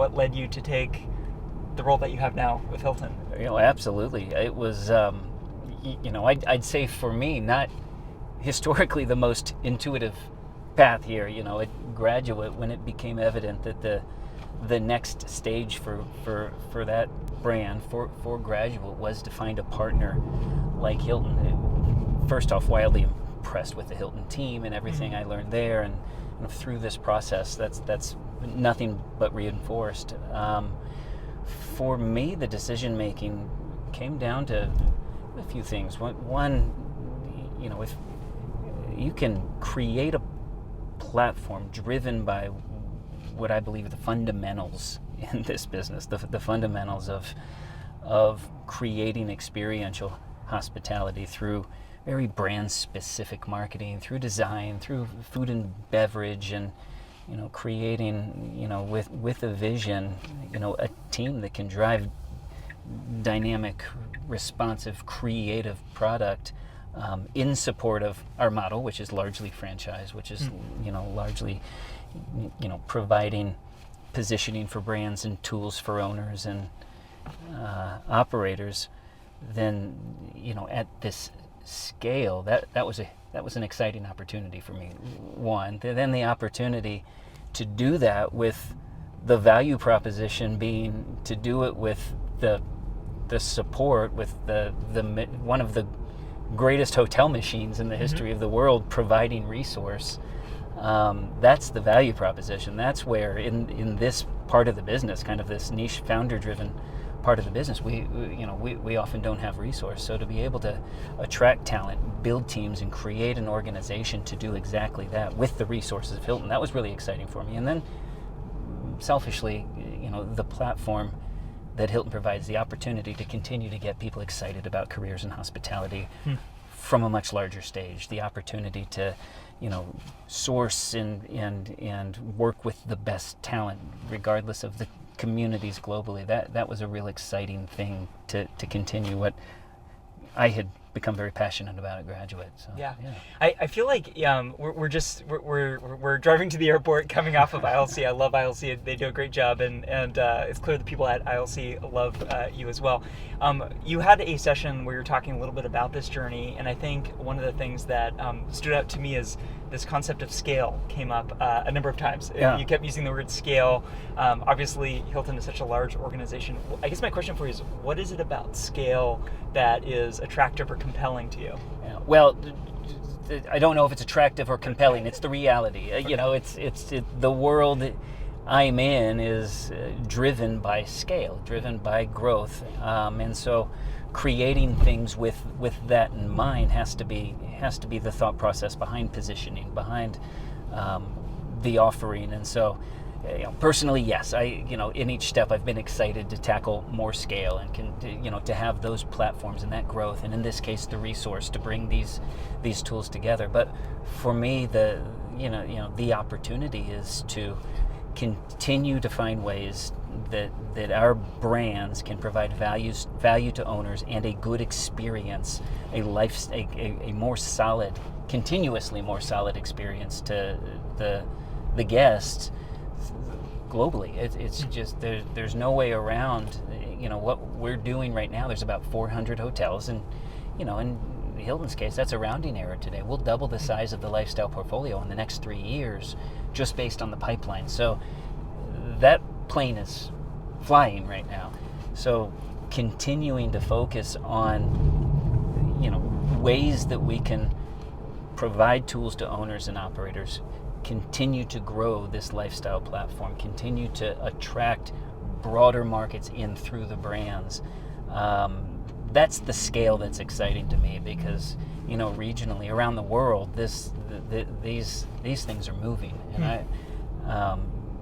what led you to take the role that you have now with Hilton. Absolutely. It was, I'd say for me, not historically the most intuitive path here. At Graduate, when it became evident that the next stage for that brand, for Graduate, was to find a partner like Hilton. First off, wildly impressed with the Hilton team and everything I learned there, and through this process, that's nothing but reinforced. For me, the decision making came down to a few things. One, if you can create a platform driven by what I believe are the fundamentals in this business, the fundamentals of creating experiential hospitality through very brand-specific marketing, through design, through food and beverage, and creating with a vision, a team that can drive dynamic, responsive, creative product in support of our model, which is largely franchise, which is largely providing positioning for brands and tools for owners and operators. Then at this scale, that was an exciting opportunity for me. One, then the opportunity to do that with the value proposition being to do it with the support, with the one of the greatest hotel machines in the history of the world providing resource. That's the value proposition. That's where in this part of the business, kind of this niche founder-driven part of the business, we often don't have resource. So to be able to attract talent, build teams, and create an organization to do exactly that with the resources of Hilton, that was really exciting for me. And then selfishly, the platform that Hilton provides, the opportunity to continue to get people excited about careers in hospitality from a much larger stage, the opportunity to source and work with the best talent regardless of the communities globally. That was a real exciting thing to continue what I had become very passionate about at Graduate. So, yeah. I feel like we're driving to the airport coming off of ILC. I love ILC. They do a great job, and it's clear the people at ILC love you as well. You had a session where you're talking a little bit about this journey, and I think one of the things that stood out to me is this concept of scale came up a number of times. Yeah. You kept using the word scale. Obviously, Hilton is such a large organization. I guess my question for you is, what is it about scale that is attractive or compelling to you? Yeah. Well, I don't know if it's attractive or compelling. It's the reality. It's the world I'm in is driven by scale, driven by growth, and so creating things with that in mind has to be the thought process behind positioning, behind the offering. And so personally, yes, in each step I've been excited to tackle more scale and to have those platforms and that growth, and in this case the resource to bring these tools together. But for me, the opportunity is to continue to find ways that our brands can provide value to owners and a good experience, a more solid, continuously more solid experience to the guests globally. It's just there's no way around what we're doing right now. There's about 400 hotels, and in Hilton's case, that's a rounding error today. We'll double the size of the lifestyle portfolio in the next 3 years just based on the pipeline. So that plane is flying right now. So continuing to focus on ways that we can provide tools to owners and operators, continue to grow this lifestyle platform, continue to attract broader markets in through the brands. That's the scale that's exciting to me, because regionally around the world, these things are moving, and I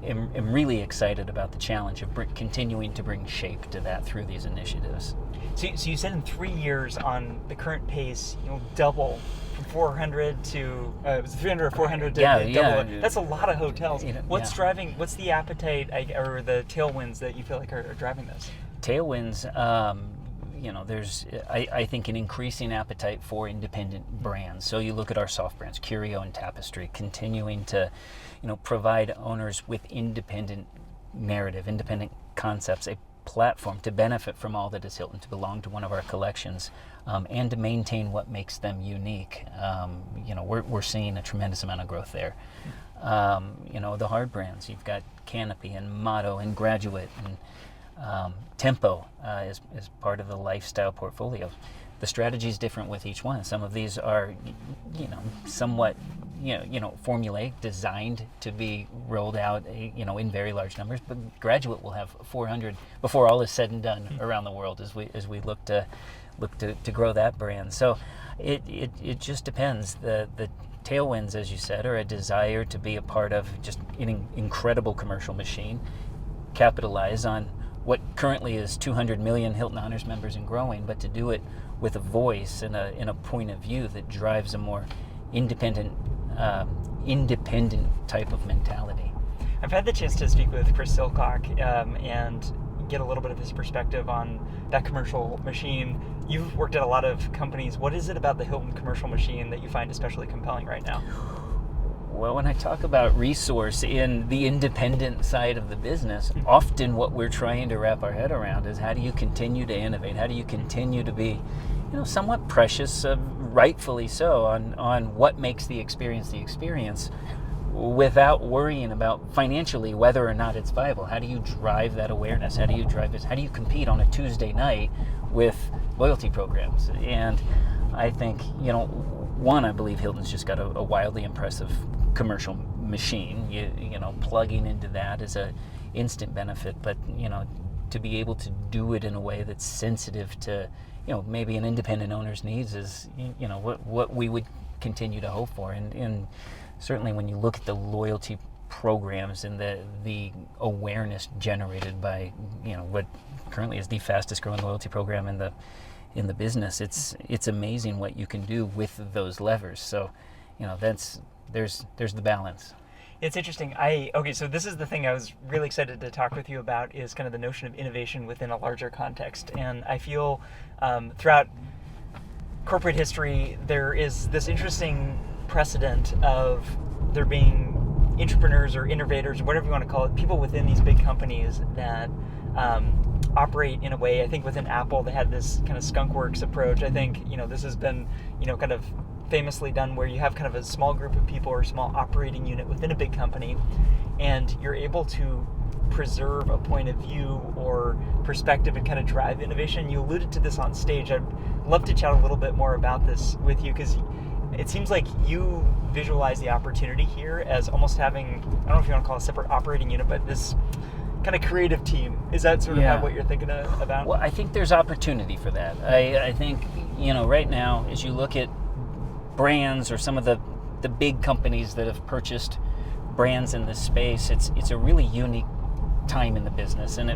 am really excited about the challenge of continuing to bring shape to that through these initiatives. So you said in 3 years on the current pace, you'll double from 400 to was it 300 or 400 to double it. That's a lot of hotels. What's the appetite or the tailwinds that you feel like are driving this? Tailwinds, there's I think an increasing appetite for independent brands. So you look at our soft brands, Curio and Tapestry, continuing to provide owners with independent narrative, independent concepts, a platform to benefit from all that is Hilton, to belong to one of our collections, and to maintain what makes them unique. We're seeing a tremendous amount of growth there. The hard brands, you've got Canopy and Motto and Graduate and Tempo is part of the lifestyle portfolio. The strategy is different with each one. Some of these are, somewhat, formulaic, designed to be rolled out, in very large numbers. But Graduate will have 400 before all is said and done around the world as we look to grow that brand. So it just depends. The tailwinds, as you said, are a desire to be a part of just an incredible commercial machine, capitalize on what currently is 200 million Hilton Honors members and growing, but to do it with a voice and a point of view that drives a more independent type of mentality. I've had the chance to speak with Chris Silcock and get a little bit of his perspective on that commercial machine. You've worked at a lot of companies. What is it about the Hilton commercial machine that you find especially compelling right now? Well, when I talk about resource in the independent side of the business, often what we're trying to wrap our head around is how do you continue to innovate? How do you continue to be, somewhat precious, rightfully so, on what makes the experience without worrying about financially whether or not it's viable? How do you drive that awareness? How do you drive this? How do you compete on a Tuesday night with loyalty programs? And I think, I believe Hilton's just got a wildly impressive commercial machine. Plugging into that is a instant benefit, but to be able to do it in a way that's sensitive to maybe an independent owner's needs is what we would continue to hope for. And certainly when you look at the loyalty programs and the awareness generated by what currently is the fastest growing loyalty program in the business, it's amazing what you can do with those levers. So there's the balance. It's interesting. So this is the thing I was really excited to talk with you about, is kind of the notion of innovation within a larger context. And I feel throughout corporate history, there is this interesting precedent of there being entrepreneurs or innovators, or whatever you want to call it, people within these big companies that operate in a way. I think within Apple, they had this kind of skunkworks approach. I think, this has been, kind of famously done, where you have kind of a small group of people or a small operating unit within a big company, and you're able to preserve a point of view or perspective and kind of drive innovation. You alluded to this on stage. I'd love to chat a little bit more about this with you, because it seems like you visualize the opportunity here as almost having, I don't know if you want to call it a separate operating unit, but this kind of creative team. Is that sort of what you're thinking about? Well, I think there's opportunity for that. I think, right now, as you look at brands or some of the big companies that have purchased brands in this space, it's a really unique time in the business, and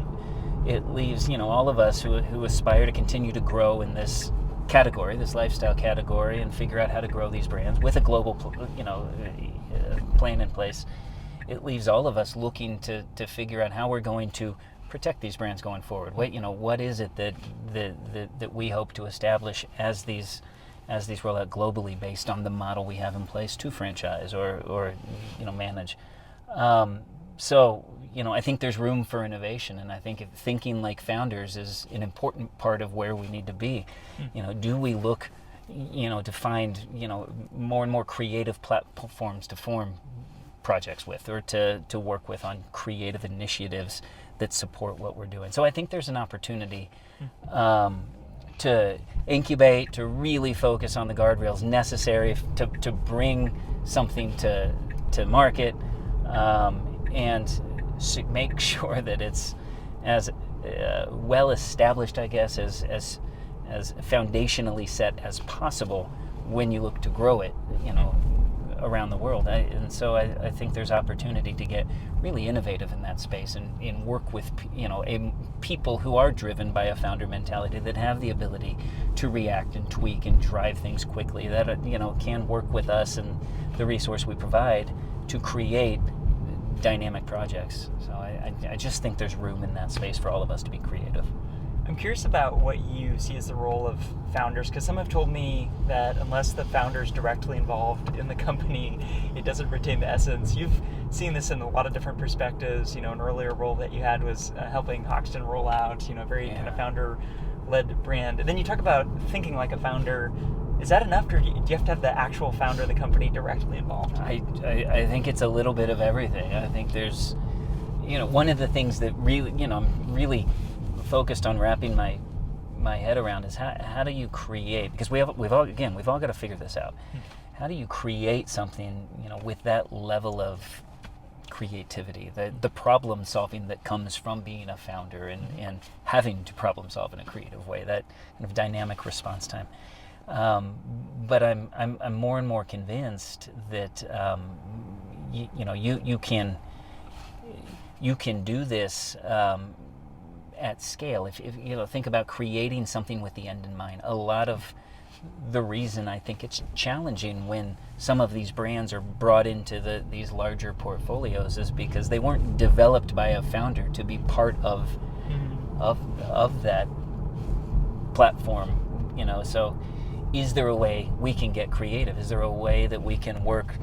it leaves all of us who aspire to continue to grow in this category, this lifestyle category, and figure out how to grow these brands with a global plan in place. It leaves all of us looking to figure out how we're going to protect these brands going forward. What is it that we hope to establish as these roll out globally, based on the model we have in place to franchise or manage. So I think there's room for innovation, and I think thinking like founders is an important part of where we need to be. Do we look, to find, more and more creative platforms to form projects with, or to work with on creative initiatives that support what we're doing. So I think there's an opportunity to incubate, to really focus on the guardrails necessary to bring something to market, and make sure that it's as well established, I guess, as foundationally set as possible when you look to grow it, around the world. And so I think there's opportunity to get really innovative in that space and work with people who are driven by a founder mentality, that have the ability to react and tweak and drive things quickly, that can work with us and the resource we provide to create dynamic projects. So I just think there's room in that space for all of us to be creative. I'm curious about what you see as the role of founders, because some have told me that unless the founder's directly involved in the company, it doesn't retain the essence. You've seeing this in a lot of different perspectives. You know, an earlier role that you had was helping Hoxton roll out, you know, a very kind of founder-led brand. And then you talk about thinking like a founder. Is that enough, or do you have to have the actual founder of the company directly involved? I think it's a little bit of everything. I think there's, you know, one of the things that really, you know, I'm really focused on wrapping my head around is how do you create, because we've all got to figure this out. How do you create something, you know, with that level of creativity, the problem solving that comes from being a founder and having to problem solve in a creative way, that kind of dynamic response time. But I'm more and more convinced that you can do this at scale. If you know, think about creating something with the end in mind. A lot of the reason I think it's challenging when some of these brands are brought into these larger portfolios is because they weren't developed by a founder to be part of that platform. You know, so is there a way we can get creative? Is there a way that we can work,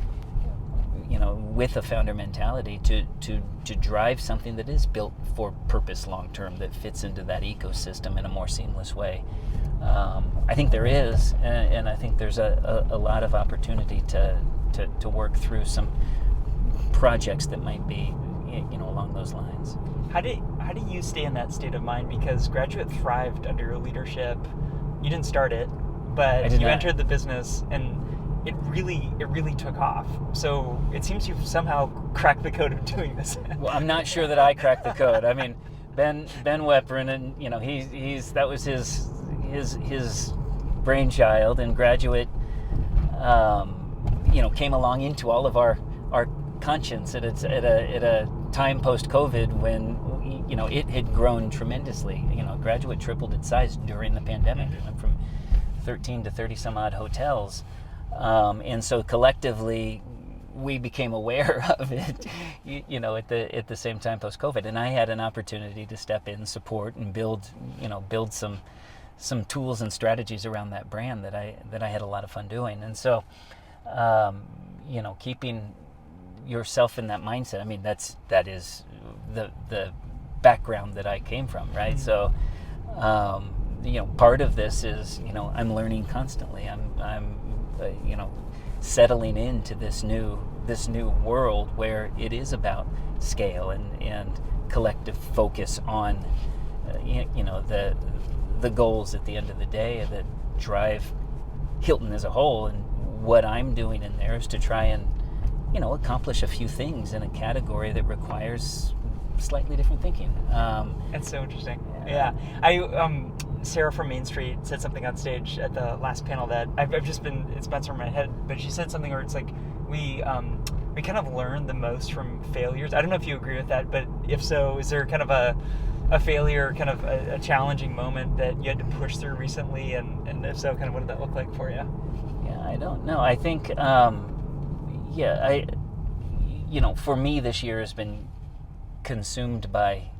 you know, with a founder mentality to drive something that is built for purpose long term, that fits into that ecosystem in a more seamless way? I think there is, and I think there's a lot of opportunity to work through some projects that might be, you know, along those lines. How do you stay in that state of mind? Because Graduate thrived under your leadership. You didn't start it, but you entered the business, and it really took off. So it seems you've somehow cracked the code of doing this. Well, I'm not sure that I cracked the code. I mean, Ben Weprin, and you know, that was his brainchild, and Graduate, you know, came along into all of our conscience at a time post-COVID when, you know, it had grown tremendously. You know, Graduate tripled its size during the pandemic. It went from 13 to 30 some odd hotels. And so collectively, we became aware of it, you know, at the same time post-COVID. And I had an opportunity to step in, support, and build some tools and strategies around that brand that I had a lot of fun doing. And so, you know, keeping yourself in that mindset. I mean, that is the background that I came from, right? So, you know, part of this is, you know, I'm learning constantly. I'm you know, settling into this new world where it is about scale and collective focus on you know, the goals at the end of the day that drive Hilton as a whole. And what I'm doing in there is to try and, you know, accomplish a few things in a category that requires slightly different thinking. That's so interesting. Yeah. I Sarah from Main Street said something on stage at the last panel that it's bounced over my head, but she said something where it's like we kind of learn the most from failures. I don't know if you agree with that, but if so, is there kind of a failure, kind of a challenging moment that you had to push through recently, and if so, kind of what did that look like for you? Yeah, I don't know. I think you know, for me this year has been consumed by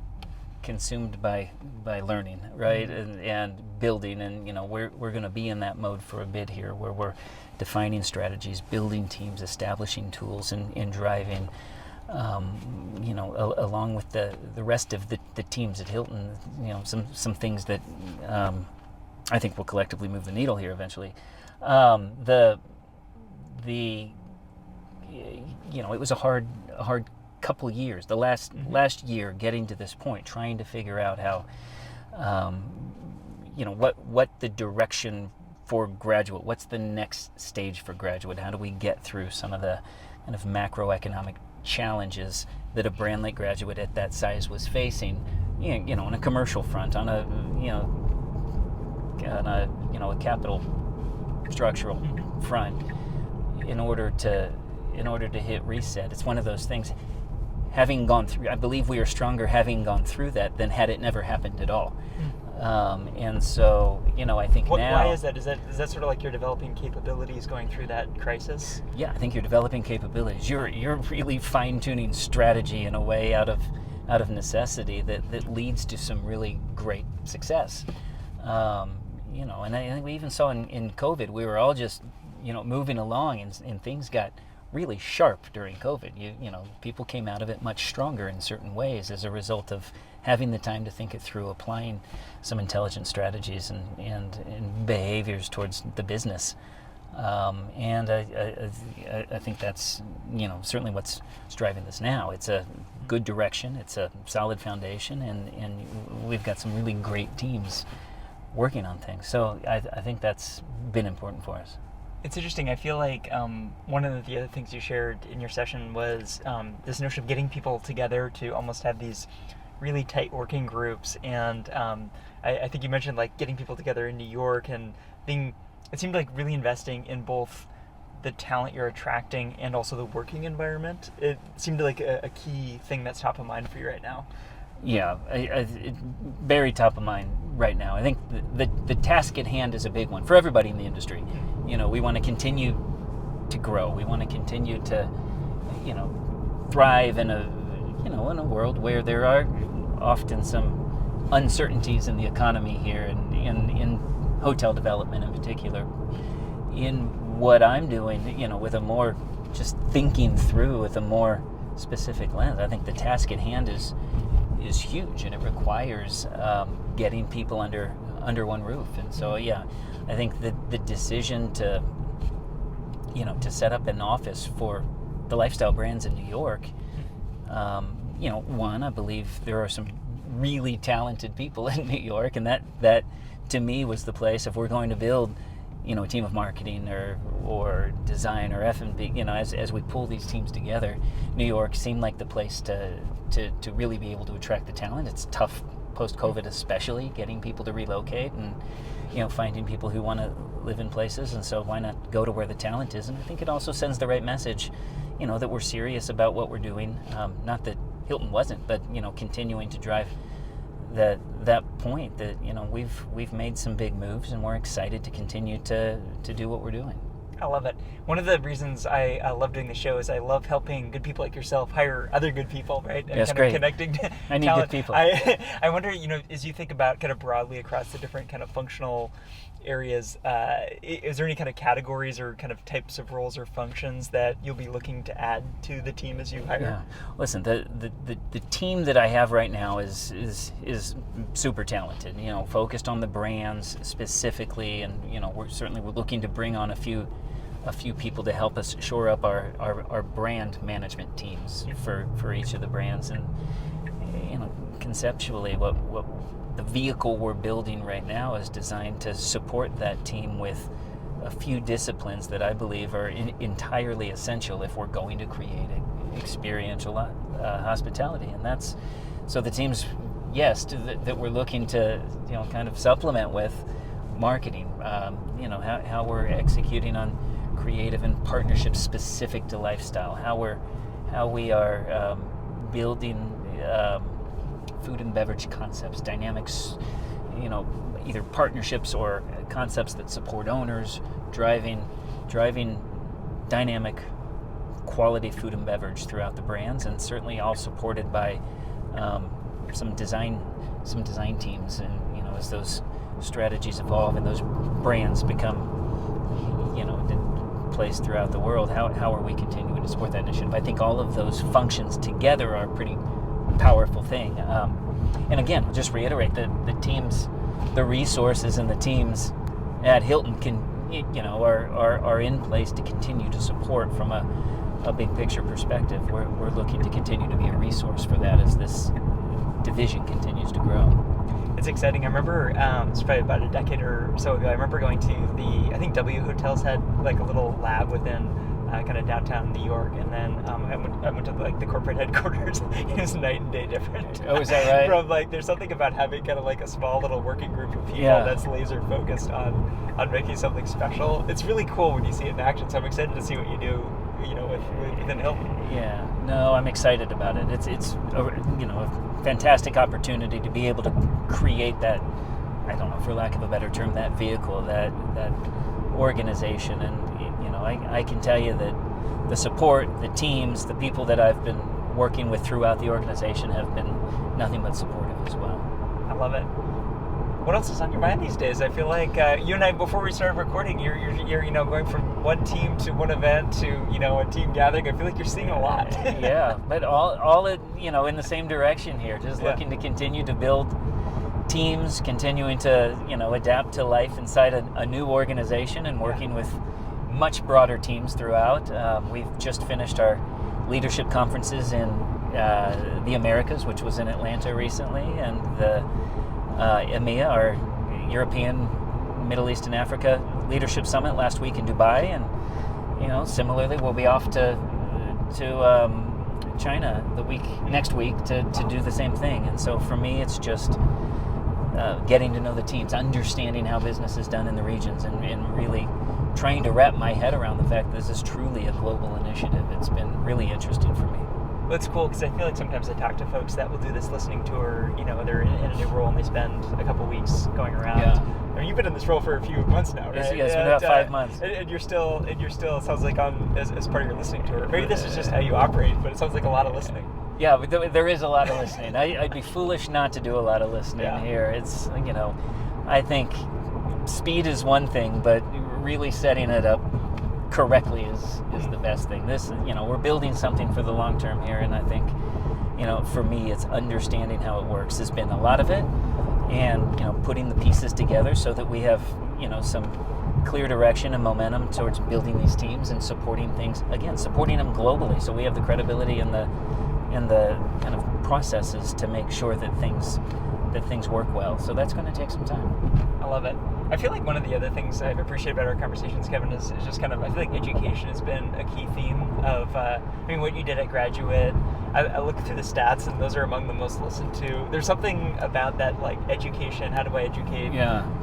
learning, right? And building, and you know, we're going to be in that mode for a bit here, where we're defining strategies, building teams, establishing tools, and driving, you know, along with the rest of the teams at Hilton, you know, some things that I think will collectively move the needle here eventually. You know, it was a hard couple years. The last year, getting to this point, trying to figure out how, you know, what the direction for Graduate, what's the next stage for Graduate? How do we get through some of the kind of macroeconomic challenges that a brand like Graduate at that size was facing? You know, on a commercial front, on a a capital structural front, in order to hit reset. It's one of those things. Having gone through, I believe we are stronger having gone through that than had it never happened at all. And so, you know, I think now. Why is that? Is that sort of like you're developing capabilities going through that crisis? Yeah, I think you're developing capabilities. You're really fine-tuning strategy in a way out of necessity that leads to some really great success. You know, and I think we even saw in COVID, we were all just, you know, moving along, and things got really sharp during COVID. People came out of it much stronger in certain ways as a result of having the time to think it through, applying some intelligent strategies and behaviors towards the business. And I think that's certainly what's driving this now. It's a good direction. It's a solid foundation, and we've got some really great teams working on things. So I think that's been important for us. It's interesting. I feel like one of the other things you shared in your session was this notion of getting people together to almost have these really tight working groups. And I think you mentioned like getting people together in New York and it seemed like really investing in both the talent you're attracting and also the working environment. It seemed like a key thing that's top of mind for you right now. Yeah, very top of mind right now. I think the task at hand is a big one for everybody in the industry. We want to continue to grow. We want to continue to, thrive in a world where there are often some uncertainties in the economy here, and in hotel development in particular. In what I'm doing, with a more just thinking through with a more specific lens, I think the task at hand is huge, and it requires getting people under one roof. And so, yeah, I think the decision to set up an office for the lifestyle brands in New York, one, I believe there are some really talented people in New York, and that to me was the place. If we're going to build a team of marketing or design or F&B, as we pull these teams together, New York seemed like the place to really be able to attract the talent. It's tough post-COVID, especially getting people to relocate and finding people who want to live in places, and so why not go to where the talent is? And I think it also sends the right message, that we're serious about what we're doing. Not that Hilton wasn't, but continuing to drive that point that we've made some big moves, and we're excited to continue to do what we're doing. I love it. One of the reasons I love doing the show is I love helping good people like yourself hire other good people, right? And That's kind great. of connecting to I need talent. good people. I wonder, as you think about kind of broadly across the different kind of functional areas, is there any kind of categories or kind of types of roles or functions that you'll be looking to add to the team as you hire? Yeah. Listen, the team that I have right now is super talented. Focused on the brands specifically, and we're looking to bring on a few people to help us shore up our brand management teams for each of the brands. And conceptually, what the vehicle we're building right now is designed to support that team with a few disciplines that I believe are entirely essential if we're going to create experiential hospitality. And that's so the teams, yes, that we're looking to kind of supplement with marketing, how we're executing on creative and partnerships specific to lifestyle, how we are building food and beverage concepts, dynamics, either partnerships or concepts that support owners, driving dynamic quality food and beverage throughout the brands, and certainly all supported by some design teams. And as those strategies evolve and those brands become placed throughout the world, how are we continuing to support that initiative? I think all of those functions together are a pretty powerful thing. And again, I'll just reiterate that the teams, the resources and the teams at Hilton are in place to continue to support from a big picture perspective. We're looking to continue to be a resource for that as this division continues to grow. It's exciting. I remember it's probably about a decade or so ago. I remember going to I think W Hotels had like a little lab within kind of downtown New York, and then I went to like the corporate headquarters. It was night and day different. Oh, is that right? From there's something about having kind of like a small little working group of people that's laser focused on making something special. It's really cool when you see it in action. So I'm excited to see what you do, within Hilton. Yeah, no, I'm excited about it. It's a fantastic opportunity to be able to create that, I don't know, for lack of a better term, that vehicle, that organization. And I can tell you that the support, the teams, the people that I've been working with throughout the organization have been nothing but supportive as well. I love it. What else is on your mind these days? I feel like you and I, before we started recording, you're going from one team to one event to a team gathering. I feel like you're seeing a lot. Yeah, but all in the same direction here. Just looking to continue to build teams, continuing to adapt to life inside a new organization, and working with much broader teams throughout. We've just finished our leadership conferences in the Americas, which was in Atlanta recently, and the EMEA, our European, Middle East, and Africa Leadership Summit last week in Dubai, and similarly we'll be off to China next week to do the same thing. And so for me, it's just getting to know the teams, understanding how business is done in the regions, and really trying to wrap my head around the fact that this is truly a global initiative. It's been really interesting for me. Well, it's cool because I feel like sometimes I talk to folks that will do this listening tour, they're in a new role and they spend a couple weeks going around. Yeah. I mean, you've been in this role for a few months now, right? Yeah, it's been about 5 months. And you're still, it sounds like as part of your listening tour. Maybe this is just how you operate, but it sounds like a lot of listening. Yeah, but there is a lot of listening. I'd be foolish not to do a lot of listening here. It's, I think speed is one thing, but really setting it up correctly is the best thing. This, we're building something for the long term here, and I think, for me, it's understanding how it works. There's been a lot of it, and putting the pieces together so that we have some clear direction and momentum towards building these teams and supporting them globally, so we have the credibility and the kind of processes to make sure that things work well. So that's going to take some time. I love it. I feel like one of the other things I've appreciated about our conversations, Kevin, is just kind of, I feel like education has been a key theme of, what you did at Graduate. I look through the stats, and those are among the most listened to. There's something about that, like education. How do I educate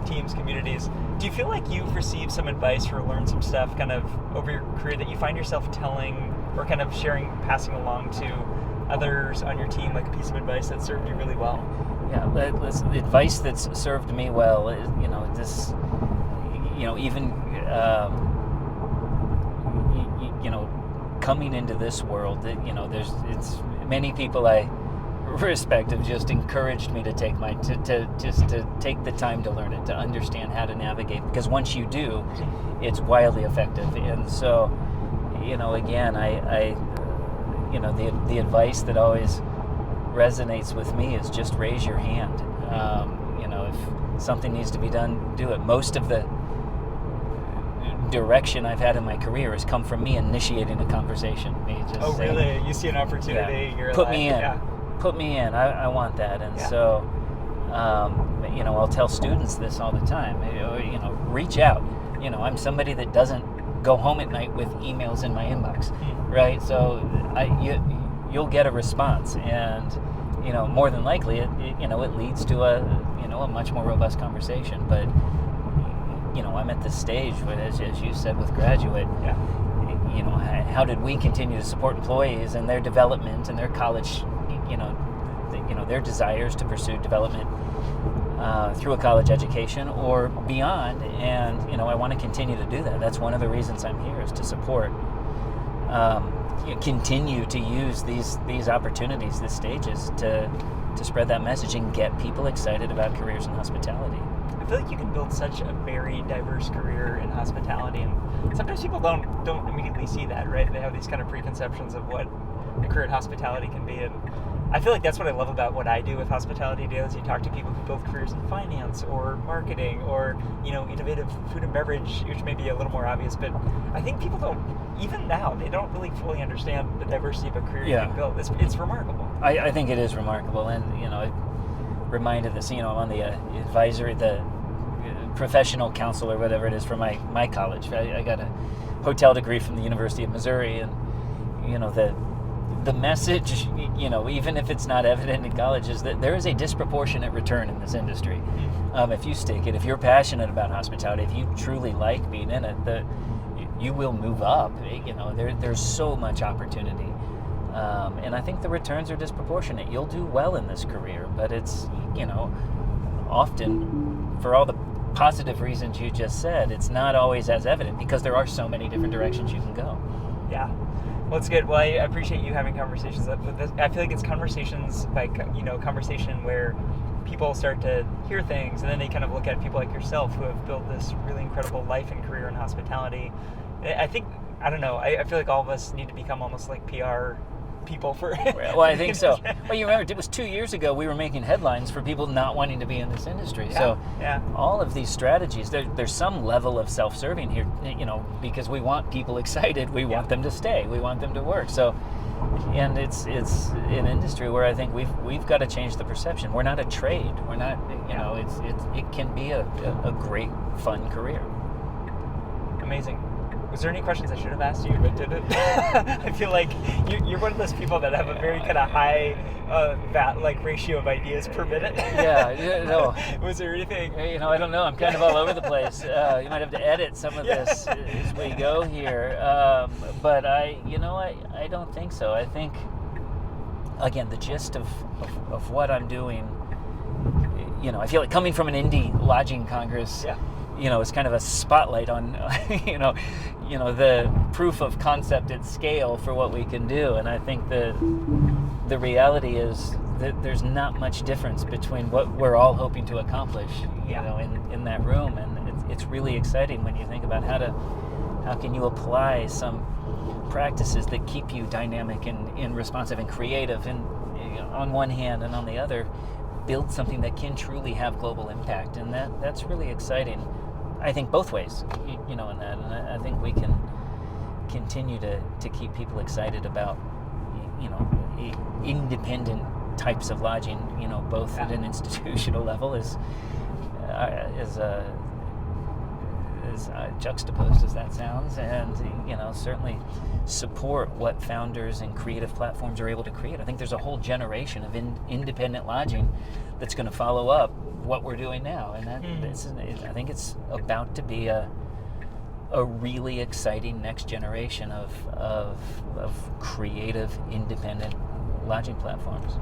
teams, communities? Do you feel like you've received some advice or learned some stuff kind of over your career that you find yourself telling or kind of passing along to others on your team, like a piece of advice that served you really well? Yeah, the advice that's served me well is, even coming into this world, it's many people I respect have just encouraged me to take to take the time to learn it, to understand how to navigate, because once you do, it's wildly effective. And so, again, I the advice that always resonates with me is just raise your hand. If something needs to be done, do it. Most of the direction I've had in my career has come from me initiating a conversation. Really? You see an opportunity, you're put me in. Put me in. I want that. And so, I'll tell students this all the time. Reach out. I'm somebody that doesn't go home at night with emails in my inbox, right? So you'll get a response, and more than likely it leads to a much more robust conversation. But I'm at this stage where, as you said with Graduate, how did we continue to support employees and their development and their college, their desires to pursue development through a college education or beyond. And I want to continue to do that. That's one of the reasons I'm here, is to support, continue to use these opportunities, these stages, to spread that message and get people excited about careers in hospitality. I feel like you can build such a very diverse career in hospitality, and sometimes people don't immediately see that, right? They have these kind of preconceptions of what a career in hospitality can be, and I feel like that's what I love about what I do with Hospitality Daily. Is you talk to people who build careers in finance or marketing or innovative food and beverage, which may be a little more obvious, but I think people even now they don't really fully understand the diversity of a career you can build. It's remarkable. I think it is remarkable, and it reminded us. I'm on the advisory, the professional council or whatever it is for my college. I got a hotel degree from the University of Missouri, and the message, even if it's not evident in college, is that there is a disproportionate return in this industry. If you stick it, if you're passionate about hospitality, if you truly like being in it, you will move up. There's so much opportunity. And I think the returns are disproportionate. You'll do well in this career, but it's, often, for all the positive reasons you just said, it's not always as evident because there are so many different directions you can go. Yeah. Well, it's good. Well, I appreciate you having conversations with this. I feel like it's conversations conversation where people start to hear things, and then they kind of look at people like yourself who have built this really incredible life and career in hospitality. I think, I don't know, I feel like all of us need to become almost like PR people for Well, I think so. Well, you remember, it was 2 years ago we were making headlines for people not wanting to be in this industry. So all of these strategies, there's some level of self-serving here, because we want people excited. We want them to stay. We want them to work. So, and it's an industry where I think we've got to change the perception. We're not a trade. We're not, it can be a great, fun career. Amazing. Was there any questions I should have asked you but didn't? I feel like you're one of those people that have a very kind of high ratio of ideas per minute. No. Was there anything? I don't know. I'm kind of all over the place. You might have to edit some of this as we go here. But I don't think so. I think, again, the gist of what I'm doing, I feel like coming from an indie lodging congress, it's kind of a spotlight on, the proof of concept at scale for what we can do. And I think the reality is that there's not much difference between what we're all hoping to accomplish, in that room. And it's really exciting when you think about how can you apply some practices that keep you dynamic and responsive and creative, and on one hand, and on the other, build something that can truly have global impact. And that's really exciting. I think both ways, in that, and I think we can continue to keep people excited about, independent types of lodging, both at an institutional level as juxtaposed as that sounds, and certainly support what founders and creative platforms are able to create. I think there's a whole generation of independent lodging that's going to follow up what we're doing now, and I think it's about to be a really exciting next generation of creative, independent lodging platforms.